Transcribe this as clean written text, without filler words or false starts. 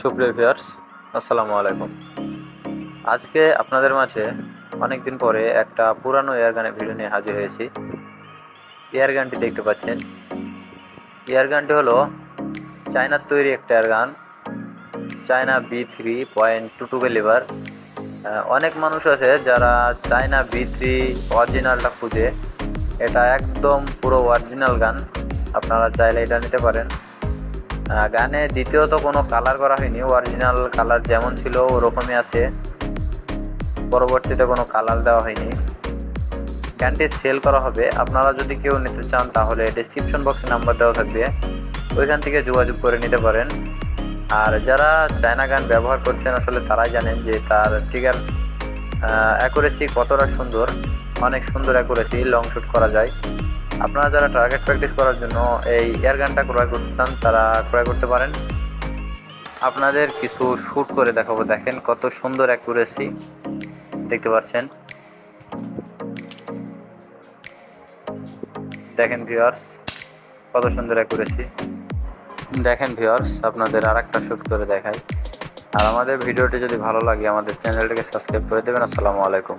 সুপ্রিয় ভিউয়ার্স, আসসালামু আলাইকুম। আজকে আপনাদের মাঝে অনেক দিন পরে একটা পুরানো এয়ারগানের ভিডিও নিয়ে হাজির হয়েছি। এয়ারগানটি দেখতে পাচ্ছেন। এয়ারগানটি হলো চায়নার তৈরি একটা এয়ারগান, চায়না B3.22 ক্যালিবার। অনেক মানুষ আছে যারা চায়না B3 অরিজিনালটা খুঁজে। এটা একদম পুরো অরিজিনাল গান, আপনারা চাইলে এটা নিতে পারেন। গানে দ্বিতীয়ত কোনো কালার করা হয়নি, অরিজিনাল কালার যেমন ছিল ওরকমই আছে, পরবর্তীতে কোনো কালার দেওয়া হয়নি। গানটি সেল করা হবে, আপনারা যদি কেউ নিতে চান তাহলে ডেসক্রিপশন বক্সে নাম্বার দেওয়া থাকবে, ওইখান থেকে যোগাযোগ করে নিতে পারেন। আর যারা চায়না গান ব্যবহার করছেন আসলে তারাই জানেন যে তার ট্রিগার অ্যাকুরেসি কতটা সুন্দর, অনেক সুন্দর অ্যাকুরেসি, লং শ্যুট করা যায়। আপনারা যারা টার্গেট প্র্যাকটিস করার জন্য এই এয়ার গানটা ক্রয় করতে চান তারা ক্রয় করতে পারেন। আপনাদের কিছু শ্যুট করে দেখাবো, দেখেন কত সুন্দর অ্যাকুরেসি, দেখতে পাচ্ছেন। দেখেন ভিউয়ার্স কত সুন্দর অ্যাকুরেসি। দেখেন ভিউয়ার্স, আপনাদের আর একটা শ্যুট করে দেখাই। আর আমাদের ভিডিওটি যদি ভালো লাগে আমাদের চ্যানেলটিকে সাবস্ক্রাইব করে দেবেন। আসসালামু আলাইকুম।